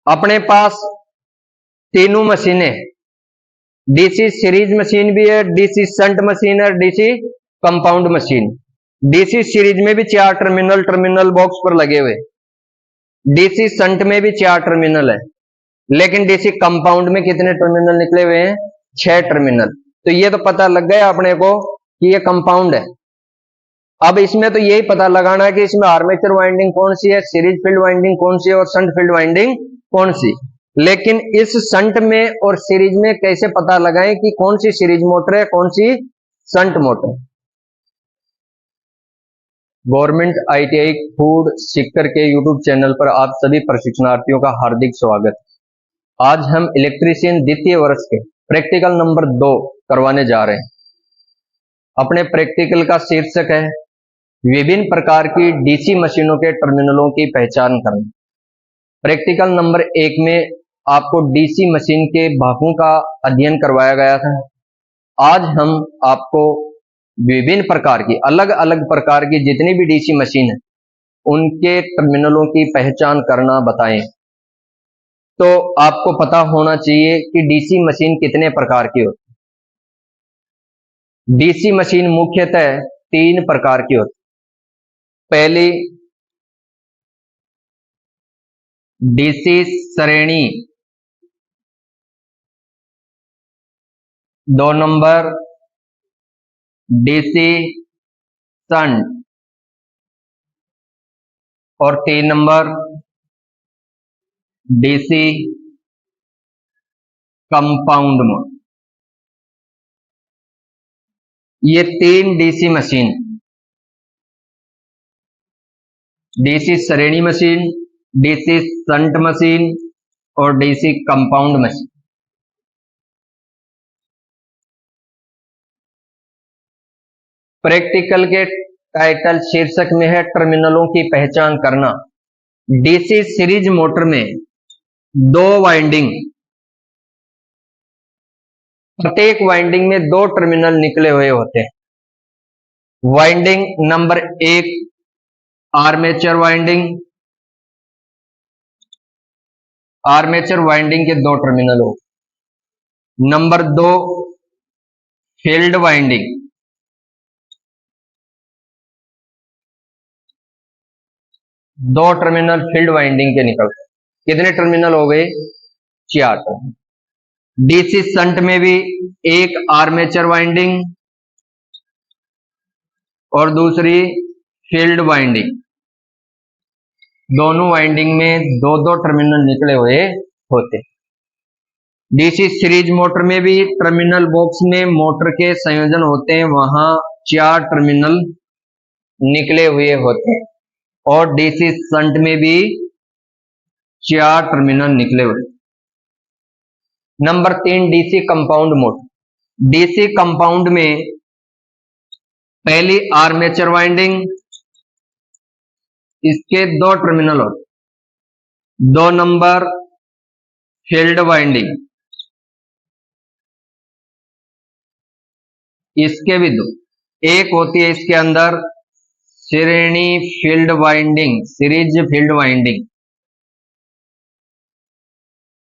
अपने पास तीनों मशीनें, डीसी सीरीज मशीन भी है, डीसी शंट मशीन है, DC compound machine. DC series में भी 4 टर्मिनल टर्मिनल बॉक्स पर लगे हुए, डीसी शंट में भी 4 टर्मिनल है, लेकिन डीसी कंपाउंड में कितने टर्मिनल निकले हुए हैं? 6 टर्मिनल। तो ये तो पता लग गया अपने को कि ये कंपाउंड है। अब इसमें तो यही पता लगाना है कि इसमें आर्मेचर वाइंडिंग कौन सी है, सीरीज फील्ड वाइंडिंग कौन सी है और शंट फील्ड वाइंडिंग कौन सी। लेकिन इस शंट में और सीरीज में कैसे पता लगाएं कि कौन सी सीरीज मोटर है, कौन सी shunt motor. Government ITI food seeker के यूट्यूब चैनल पर आप सभी प्रशिक्षणार्थियों का हार्दिक स्वागत। आज हम इलेक्ट्रीशियन द्वितीय वर्ष के प्रैक्टिकल नंबर 2 करवाने जा रहे हैं। अपने प्रैक्टिकल का शीर्षक है विभिन्न प्रकार की डीसी मशीनों के टर्मिनलों की पहचान करना। प्रैक्टिकल नंबर 1 में आपको डीसी मशीन के भागों का अध्ययन करवाया गया था। आज हम आपको विभिन्न प्रकार की, अलग अलग प्रकार की जितनी भी डीसी मशीन है उनके टर्मिनलों की पहचान करना बताएं। तो आपको पता होना चाहिए कि डीसी मशीन कितने प्रकार की होती है। डीसी मशीन मुख्यतः 3 प्रकार की होती है। पहली डीसी श्रेणी, 2 नंबर डीसी शंट और 3 नंबर डीसी कंपाउंड मोड। ये 3 डीसी मशीन, डीसी श्रेणी मशीन, डीसी शंट मशीन और डीसी कंपाउंड मशीन। प्रैक्टिकल के टाइटल शीर्षक में है टर्मिनलों की पहचान करना। डीसी सीरीज मोटर में 2 वाइंडिंग, प्रत्येक वाइंडिंग में 2 टर्मिनल निकले हुए होते हैं। Winding number 1 armature winding, armature winding के 2 टर्मिनल हो। Number 2 field winding, 2 terminal field winding के निकलते। कितने टर्मिनल हो गए? 4 टर्मिनल। डीसी शंट में भी एक आर्मेचर वाइंडिंग और दूसरी फील्ड वाइंडिंग, दोनों वाइंडिंग में 2-2 टर्मिनल निकले हुए होते। डीसी सीरीज मोटर में भी टर्मिनल बॉक्स में मोटर के संयोजन होते हैं, वहां 4 टर्मिनल निकले हुए होते हैं और डीसी शंट में भी 4 टर्मिनल निकले हुए। Number 3 DC compound motor. DC compound में पहली आर्मेचर वाइंडिंग, इसके 2 टर्मिनल होते। 2 नंबर फील्ड वाइंडिंग, इसके भी 2। एक होती है इसके अंदर श्रेणी field winding, series field winding,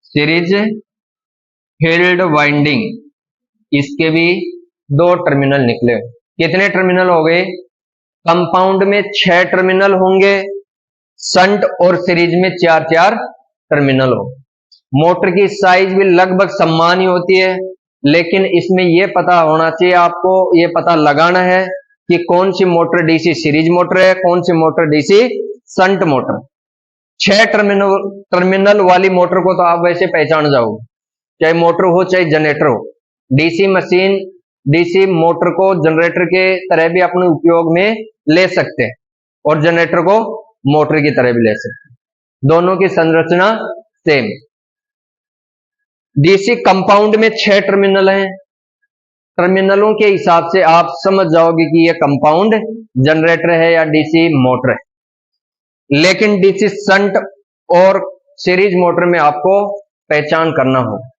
series field winding, इसके भी 2 टर्मिनल निकले। कितने टर्मिनल हो गए? कंपाउंड में 6 टर्मिनल होंगे, शंट और सीरीज में 4-4 टर्मिनल हो। मोटर की साइज भी लगभग समान ही होती है, लेकिन इसमें यह पता होना चाहिए, आपको यह पता लगाना है कि कौन सी मोटर डीसी सीरीज मोटर है, कौन सी motor DC shunt motor. 6 terminal वाली मोटर को तो आप वैसे पहचान जाओगे, चाहे मोटर हो चाहे जनरेटर हो। डीसी मशीन, डीसी मोटर को जनरेटर के तरह भी अपने उपयोग में ले सकते हैं और जनरेटर को मोटर की तरह भी ले सकते हैं, दोनों की संरचना सेम। डीसी कंपाउंड में 6 टर्मिनल हैं। टर्मिनलों के हिसाब से आप समझ जाओगे कि यह कंपाउंड जनरेटर है या डीसी मोटर है। लेकिन डीसी शंट और सीरीज मोटर में आपको पहचान करना होगा।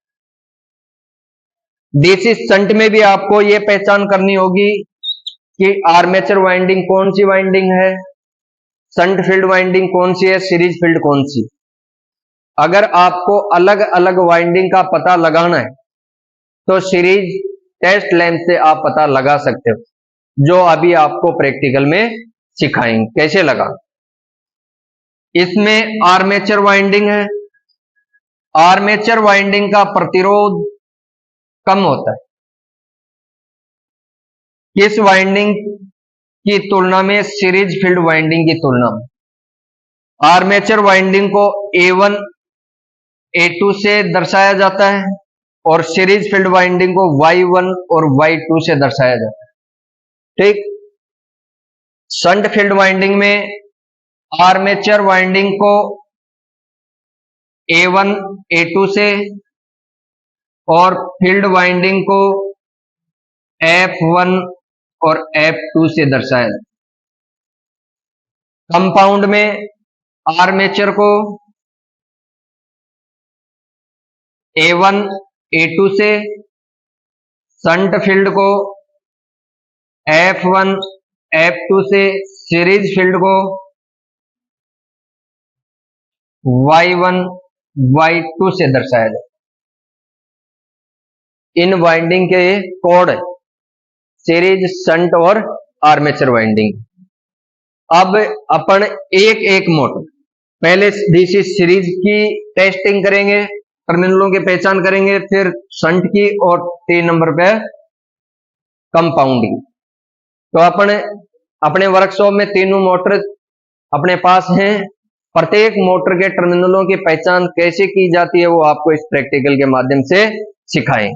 डीसी शंट में भी आपको यह पहचान करनी होगी कि आर्मेचर वाइंडिंग कौन सी वाइंडिंग है, शंट फील्ड वाइंडिंग कौन सी है, सीरीज फील्ड कौन सी। अगर आपको अलग अलग वाइंडिंग का पता लगाना है तो सीरीज टेस्ट लैंप से आप पता लगा सकते हो, जो अभी आपको प्रैक्टिकल में सिखाएंगे कैसे लगा। इसमें आर्मेचर वाइंडिंग है। आर्मेचर वाइंडिंग का प्रतिरोध कम होता है किस वाइंडिंग की तुलना में? सीरीज फील्ड वाइंडिंग की तुलना में। आर्मेचर वाइंडिंग को A1 A2 से दर्शाया जाता है और सीरीज फील्ड वाइंडिंग को Y1 और Y2 से दर्शाया जाता है। ठीक। शंट फील्ड वाइंडिंग में आर्मेचर वाइंडिंग को A1 A2 से और फील्ड वाइंडिंग को F1 और F2 से दर्शाया जाता है। कंपाउंड में आर्मेचर को A1 A2 से, शंट फील्ड को F1 F2 से, सीरीज फील्ड को Y1 Y2 से दर्शाया जाता है। इन वाइंडिंग के कोड है सीरीज, शंट और आर्मेचर वाइंडिंग। अब अपन एक एक मोटर, पहले डीसी सीरीज की टेस्टिंग करेंगे, टर्मिनलों की पहचान करेंगे, फिर शंट की और 3 नंबर पे कंपाउंडिंग। तो अपन अपने वर्कशॉप में तीनों मोटर अपने पास हैं। प्रत्येक मोटर के टर्मिनलों की पहचान कैसे की जाती है वो आपको इस प्रैक्टिकल के माध्यम से सिखाएंगे।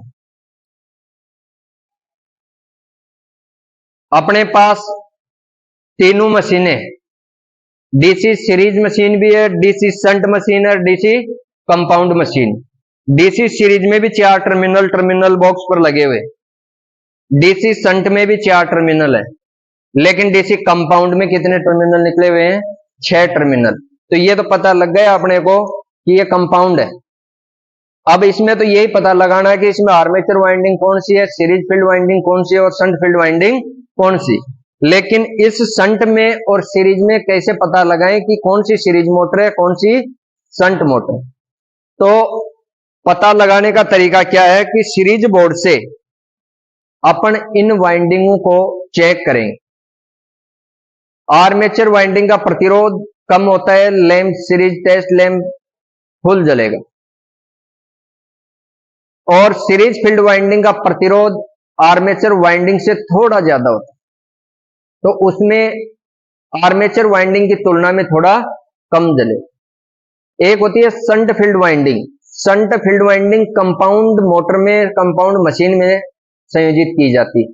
अपने पास तीनों मशीनें, डीसी सीरीज मशीन भी है, डीसी शंट मशीन है, DC compound machine. DC series में भी 4 टर्मिनल बॉक्स पर लगे हुए, डीसी शंट में भी 4 टर्मिनल है, लेकिन डीसी कंपाउंड में कितने टर्मिनल निकले हुए हैं? 6 टर्मिनल। तो ये तो पता लग गया अपने को कि ये कंपाउंड है। अब इसमें तो यही पता लगाना है कि इसमें आर्मेचर वाइंडिंग कौन सी है, सीरीज फील्ड वाइंडिंग कौन सी है और शंट फील्ड वाइंडिंग कौन सी। लेकिन इस शंट में और सीरीज में कैसे पता लगाएं कि कौन सी सीरीज मोटर है, कौन सी शंट मोटर? तो पता लगाने का तरीका क्या है कि सीरीज बोर्ड से अपन इन वाइंडिंगों को चेक करेंगे। आर्मेचर वाइंडिंग का प्रतिरोध कम होता है, lamp series test lamp full जलेगा। और सीरीज फील्ड वाइंडिंग का प्रतिरोध आर्मेचर वाइंडिंग से थोड़ा ज्यादा होता है, तो उसमें आर्मेचर वाइंडिंग की तुलना में थोड़ा कम जले। एक होती है shunt field winding. Shunt field winding compound motor में, कंपाउंड मशीन में संयोजित की जाती है,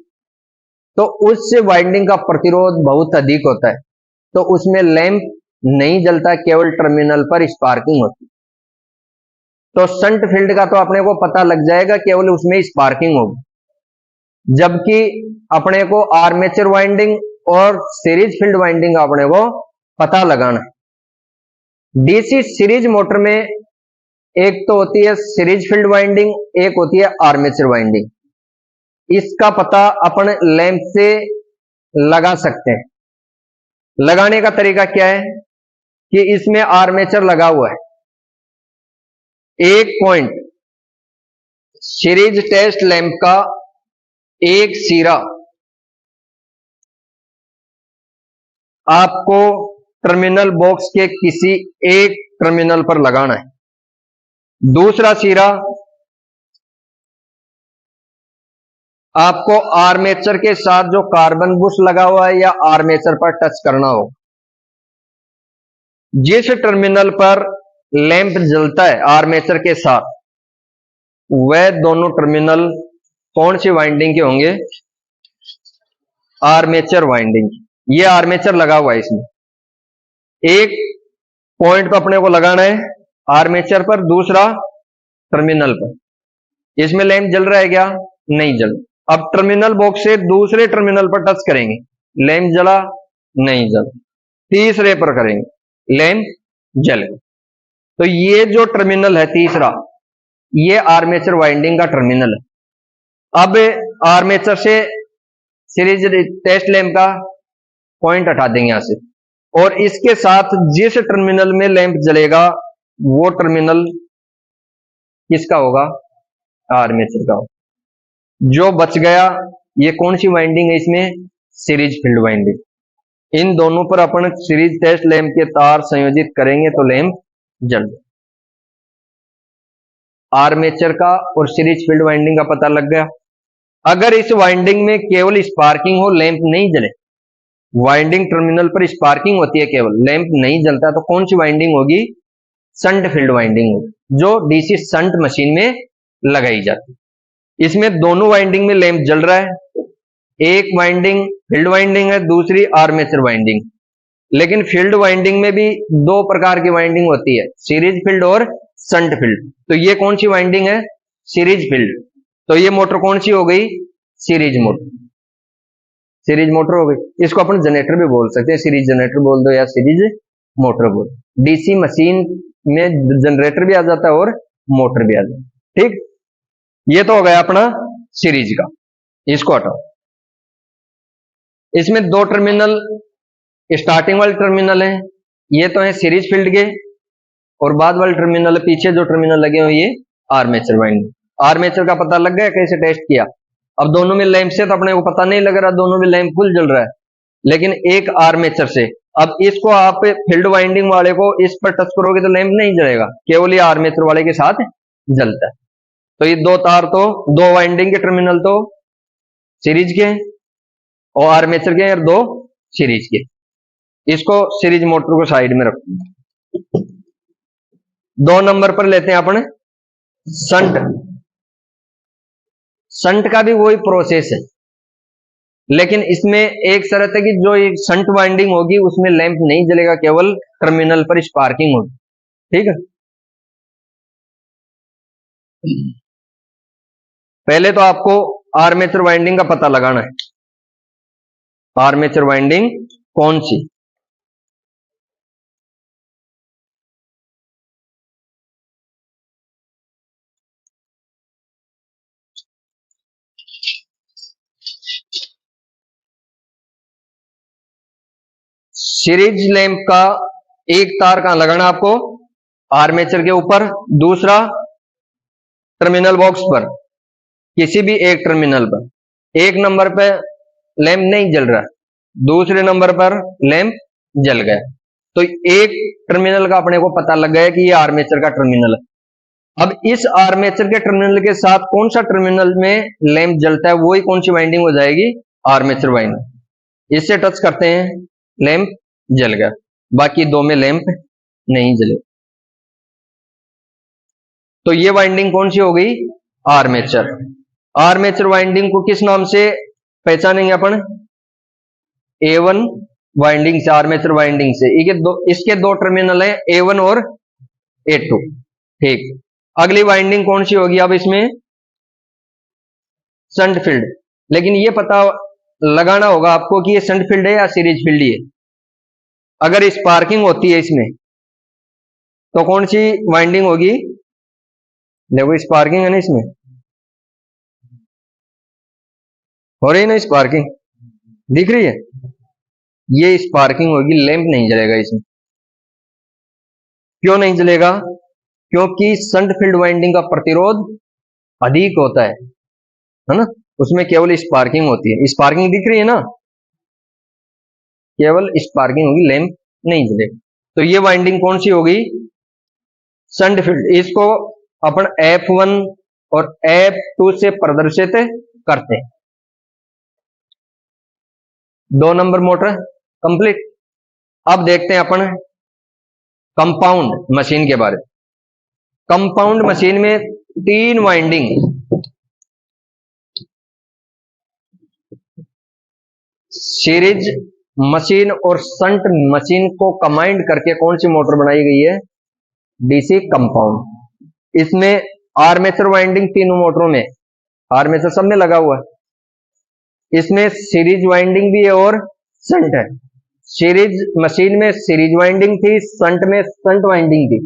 तो उससे वाइंडिंग का प्रतिरोध बहुत अधिक होता है, तो उसमें लैंप नहीं जलता, केवल टर्मिनल पर स्पार्किंग होती है। तो शंट फील्ड का तो अपने को पता लग जाएगा, केवल उसमें स्पार्किंग होगी। जबकि अपने को आर्मेचर वाइंडिंग और सीरीज फील्ड वाइंडिंग का अपने को पता लगाना है। डीसी सीरीज मोटर में एक तो होती है सीरीज फील्ड वाइंडिंग, एक होती है आर्मेचर वाइंडिंग। इसका पता अपन लैंप से लगा सकते हैं। लगाने का तरीका क्या है कि इसमें आर्मेचर लगा हुआ है, एक पॉइंट सीरीज टेस्ट लैंप का एक सिरा आपको टर्मिनल बॉक्स के किसी एक टर्मिनल पर लगाना है। दूसरा सिरा आपको आर्मेचर के साथ जो कार्बन बुश लगा हुआ है या आर्मेचर पर टच करना हो। जिस टर्मिनल पर लैंप जलता है आर्मेचर के साथ, वह दोनों टर्मिनल कौन सी वाइंडिंग के होंगे? Armature winding. ये आर्मेचर लगा हुआ है इसमें। एक पॉइंट को अपने को लगाना है आर्मेचर पर, दूसरा टर्मिनल पर। इसमें लैंप जल रहा है क्या? नहीं जल। अब टर्मिनल बॉक्स से दूसरे टर्मिनल पर टच करेंगे, लैंप जला? नहीं जल। तीसरे पर करेंगे, लैंप जल गया। तो ये जो टर्मिनल है तीसरा, ये आर्मेचर वाइंडिंग का टर्मिनल है। अब आर्मेचर से सीरीज टेस्ट लैंप का पॉइंट हटा देंगे यहां से, और इसके साथ जिस टर्मिनल में लैंप जलेगा वो टर्मिनल किसका होगा? आर्मेचर का होगा। जो बच गया, ये कौन सी वाइंडिंग है इसमें? Series field winding. इन दोनों पर अपन सीरीज टेस्ट लैंप के तार संयोजित करेंगे तो लैंप जल जाए। आर्मेचर का और सीरीज फील्ड वाइंडिंग का पता लग गया। अगर इस वाइंडिंग में केवल स्पार्किंग हो, लैंप नहीं जले, वाइंडिंग टर्मिनल पर स्पार्किंग होती है केवल, लैंप नहीं जलता, तो कौन सी वाइंडिंग होगी? संट फील्ड वाइंडिंग होगी, जो डीसी संट मशीन में लगाई जाती है। इसमें दोनों वाइंडिंग में लैंप जल रहा है। एक वाइंडिंग फील्ड वाइंडिंग है, दूसरी आर्मेचर वाइंडिंग। लेकिन फील्ड वाइंडिंग में भी दो प्रकार की वाइंडिंग होती है, सीरीज फील्ड और संट फील्ड। तो ये कौन सी वाइंडिंग है? Series field. तो ये मोटर कौन सी हो गई? Series motor. सीरीज मोटर हो गई। इसको अपन जनरेटर भी बोल सकते हैं, सीरीज जनरेटर बोल दो या सीरीज मोटर बोल। डीसी मशीन में जनरेटर भी आ जाता है और मोटर भी आ जाता है। ठीक, ये तो हो गया अपना सीरीज का, इसको हटाओ। इसमें दो टर्मिनल, स्टार्टिंग वाले टर्मिनल है, ये तो है सीरीज फील्ड के, और बाद वाले टर्मिनल, पीछे जो टर्मिनल लगे हुए ये आर्मेचर वाइंडिंग। आर्मेचर का पता लग गया, कैसे टेस्ट किया। अब दोनों में लैंप से तो अपने को पता नहीं लग रहा, दोनों में लैंप फुल जल रहा है, लेकिन एक आर्मेचर से। अब इसको आप फील्ड वाइंडिंग वाले को इस पर टच करोगे तो लैंप नहीं जलेगा, केवल ये आर्मेचर वाले के साथ जलता है। तो ये दो तार, तो दो वाइंडिंग के टर्मिनल तो सीरीज के और आर्मेचर के, और दो सीरीज के। इसको सीरीज मोटर को साइड में रखो। 2 नंबर पर लेते हैं अपन संट। संट का भी वही प्रोसेस है, लेकिन इसमें एक शर्त है कि जो एक संट वाइंडिंग होगी उसमें लैंप नहीं जलेगा, केवल टर्मिनल पर स्पार्किंग होगी। ठीक है, पहले तो आपको आर्मेचर वाइंडिंग का पता लगाना है। आर्मेचर वाइंडिंग कौन सी? सीरीज लैंप का एक तार कहां लगाना आपको? आर्मेचर के ऊपर, दूसरा टर्मिनल बॉक्स पर, किसी भी एक टर्मिनल पर। एक नंबर पे लैंप नहीं जल रहा, दूसरे नंबर पर लैंप जल गया, तो एक टर्मिनल का अपने को पता लग गया कि ये आर्मेचर का टर्मिनल है। अब इस आर्मेचर के टर्मिनल के साथ कौन सा टर्मिनल में लैंप जलता है, वही कौन सी वाइंडिंग हो जाएगी? Armature winding. इससे टच करते हैं, लैंप जल गया, बाकी दो में लैंप नहीं जले। तो ये वाइंडिंग कौन सी हो गई? आर्मेचर। आर्मेचर वाइंडिंग को किस नाम से पहचानेंगे अपन? A1 वाइंडिंग से, आर्मेचर वाइंडिंग से। इसके दो टर्मिनल है, A1 और A2। ठीक, अगली वाइंडिंग कौन सी होगी अब इसमें? Shunt field. लेकिन ये पता लगाना होगा आपको कि ये संट फील्ड है या सीरीज फील्ड है। अगर स्पार्किंग होती है इसमें तो कौन सी वाइंडिंग होगी? देखो स्पार्किंग है ना, इसमें हो रही है ना स्पार्किंग, दिख रही है, ये स्पार्किंग होगी, लैंप नहीं जलेगा इसमें। क्यों नहीं जलेगा? क्योंकि संट फील्ड वाइंडिंग का प्रतिरोध अधिक होता है ना, उसमें केवल स्पार्किंग होती है। स्पार्किंग दिख रही है ना, केवल स्पार्किंग होगी, लैंप नहीं जलेगा। तो ये वाइंडिंग कौन सी होगी? Shunt field. इसको अपन F1 और F2 से प्रदर्शित करते हैं। 2 नंबर मोटर कंप्लीट। अब देखते हैं अपन कंपाउंड मशीन के बारे में। कंपाउंड मशीन में 3 वाइंडिंग, सीरीज मशीन और संट मशीन को कंबाइंड करके कौन सी मोटर बनाई गई है? DC compound. इसमें आर्मेचर वाइंडिंग तीनों मोटरों में, आर्मेचर सब में लगा हुआ है। इसमें सीरीज वाइंडिंग भी है और संट है। सीरीज मशीन में सीरीज वाइंडिंग थी, संट में संट वाइंडिंग थी।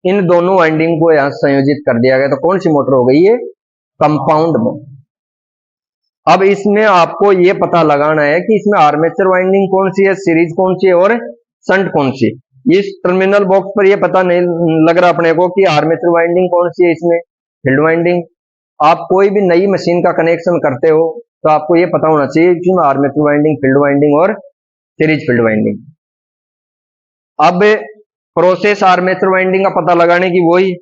इन दोनों वाइंडिंग को यहां संयोजित कर दिया गया, तो कौन सी मोटर हो गई? ये कंपाउंड मोटर। अब इसमें आपको यह पता लगाना है कि इसमें आर्मेचर वाइंडिंग कौन सी है, सीरीज कौन सी है और संट कौन सी। इस टर्मिनल बॉक्स पर ये पता नहीं लग रहा अपने को कि आर्मेचर वाइंडिंग कौन सी है, इसमें फील्ड वाइंडिंग। आप कोई भी नई मशीन का कनेक्शन करते हो तो आपको ये पता होना चाहिए कि आर्मेचर वाइंडिंग, फील्ड वाइंडिंग और सीरीज फील्ड वाइंडिंग। अब प्रोसेस आर्मेचर वाइंडिंग का पता लगाने की वही,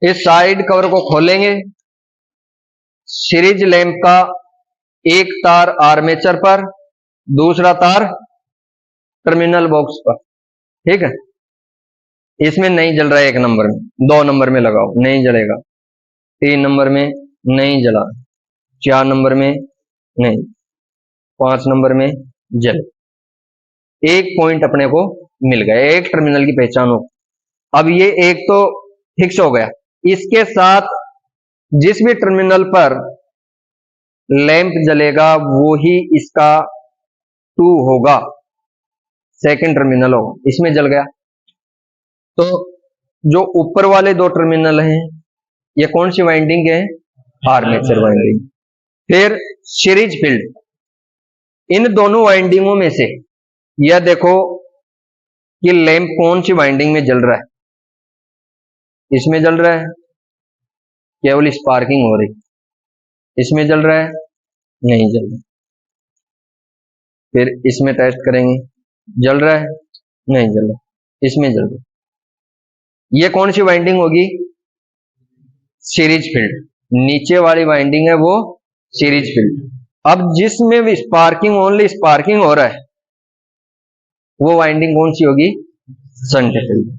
इस साइड कवर को खोलेंगे, सीरीज लैंप का एक तार आर्मेचर पर, दूसरा तार टर्मिनल बॉक्स पर, ठीक है। इसमें नहीं जल रहा है, 1 नंबर में, 2 नंबर में लगाओ, नहीं जलेगा, 3 नंबर में नहीं जला, 4 नंबर में नहीं, 5 नंबर में जल। एक पॉइंट अपने को मिल गया, एक टर्मिनल की पहचान हो। अब ये एक तो फिक्स हो गया, इसके साथ जिस भी टर्मिनल पर लैंप जलेगा वो ही इसका 2 होगा, सेकंड टर्मिनल होगा, इसमें जल गया। तो जो ऊपर वाले 2 टर्मिनल हैं ये कौन सी वाइंडिंग है, आर्मेचर वाइंडिंग। फिर सीरीज फील्ड, इन दोनों वाइंडिंगों में से यह देखो कि लैंप कौन सी वाइंडिंग में जल रहा है, इसमें जल रहा है, केवल स्पार्किंग हो रही, इसमें जल रहा है, नहीं जल रहा। फिर इसमें टेस्ट करेंगे, जल रहा है, नहीं जल रहा, इसमें जल रहा। ये कौन सी वाइंडिंग होगी, सीरीज फील्ड। नीचे वाली वाइंडिंग है वो सीरीज फील्ड। अब जिसमें भी स्पार्किंग, ओनली स्पार्किंग हो रहा है, वो वाइंडिंग कौन सी होगी, शंट फील्ड।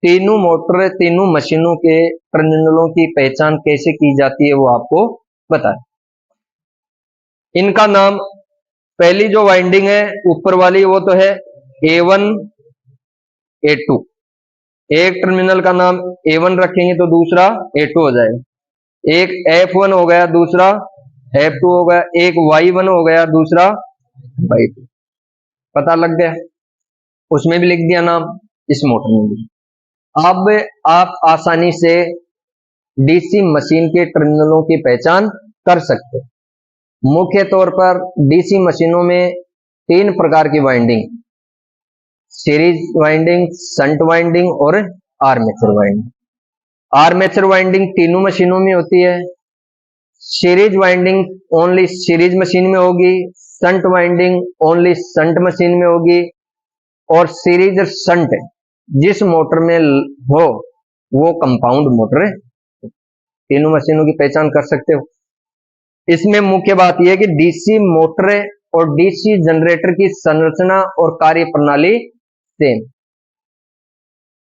तीनों मोटर, तीनों मशीनों के टर्मिनलों की पहचान कैसे की जाती है वो आपको बता। इनका नाम, पहली जो वाइंडिंग है ऊपर वाली वो तो है A1 A2, एक टर्मिनल का नाम A1 रखेंगे तो दूसरा A2 हो जाएगा, एक F1 हो गया, दूसरा F2 हो गया, एक Y1 हो गया, दूसरा Y2। पता लग गया, उसमें भी लिख दिया नाम, इस मोटर में भी। अब आप आसानी से डीसी मशीन के टर्मिनलों की पहचान कर सकते हो। मुख्य तौर पर डीसी मशीनों में 3 प्रकार की winding, series winding, shunt winding और आर्मेचर वाइंडिंग। आर्मेचर वाइंडिंग तीनों मशीनों में होती है, series winding only series machine में होगी, shunt winding only shunt machine में होगी, और सीरीज और शंट जिस मोटर में हो वो कंपाउंड मोटर है। तीनों मशीनों की पहचान कर सकते हो। इसमें मुख्य बात यह है कि डीसी मोटर और डीसी जनरेटर की संरचना और कार्य प्रणाली सेम।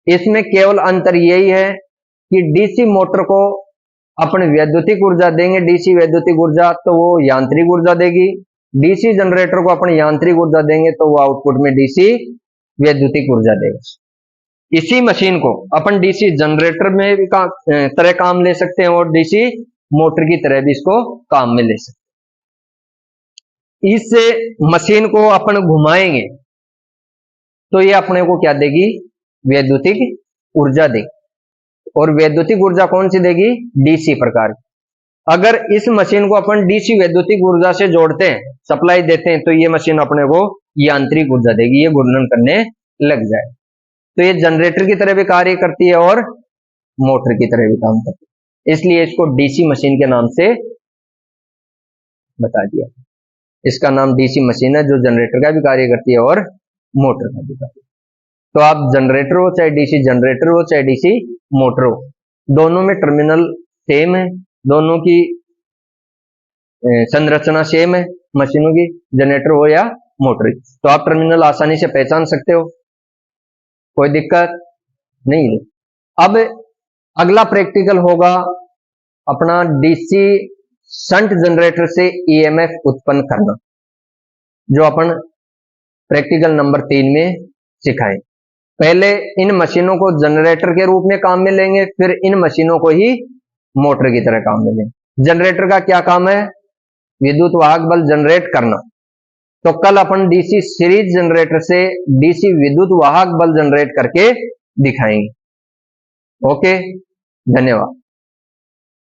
इसमें केवल अंतर यही है कि डीसी मोटर को अपने वैद्युतिक ऊर्जा देंगे, डीसी वैद्युतिक ऊर्जा, तो वो यांत्रिक ऊर्जा देगी। डीसी जनरेटर को अपनी यांत्रिक ऊर्जा देंगे तो वो आउटपुट में डीसी वैद्युतिक ऊर्जा देगा। इसी मशीन को अपन डीसी जनरेटर में भी तरह काम ले सकते हैं और डीसी मोटर की तरह भी इसको काम में ले सकते हैं। इस मशीन को अपन घुमाएंगे तो ये अपने को क्या देगी, वैद्युतिक ऊर्जा देगी। और वैद्युतिक ऊर्जा कौन सी देगी, डीसी प्रकार की। अगर इस मशीन को अपन डीसी वैद्युतिक ऊर्जा से जोड़ते हैं, सप्लाई देते हैं, तो ये मशीन अपने को यांत्रिक ऊर्जा देगी, ये घूर्णन करने लग जाए। तो ये जनरेटर की तरह भी कार्य करती है और मोटर की तरह भी काम करती है, इसलिए इसको डीसी मशीन के नाम से बता दिया। इसका नाम डीसी मशीन है जो जनरेटर का भी कार्य करती है और मोटर का भी कार्य। तो आप जनरेटर हो, चाहे डीसी जनरेटर हो, चाहे डीसी मोटर हो, दोनों में टर्मिनल सेम है, दोनों की संरचना सेम है, मशीनों की, जनरेटर हो या मोटर। तो आप टर्मिनल आसानी से पहचान सकते हो, कोई दिक्कत नहीं है। अब अगला प्रैक्टिकल होगा अपना डीसी शंट जनरेटर से ईएमएफ उत्पन्न करना, जो अपन प्रैक्टिकल नंबर 3 में सिखाए। पहले इन मशीनों को जनरेटर के रूप में काम में लेंगे, फिर इन मशीनों को ही मोटर की तरह काम में लेंगे। जनरेटर का क्या काम है, विद्युत वाहक बल जनरेट करना। तो कल अपन डीसी सीरीज जनरेटर से डीसी विद्युत वाहक बल जनरेट करके दिखाएंगे। ओके, धन्यवाद।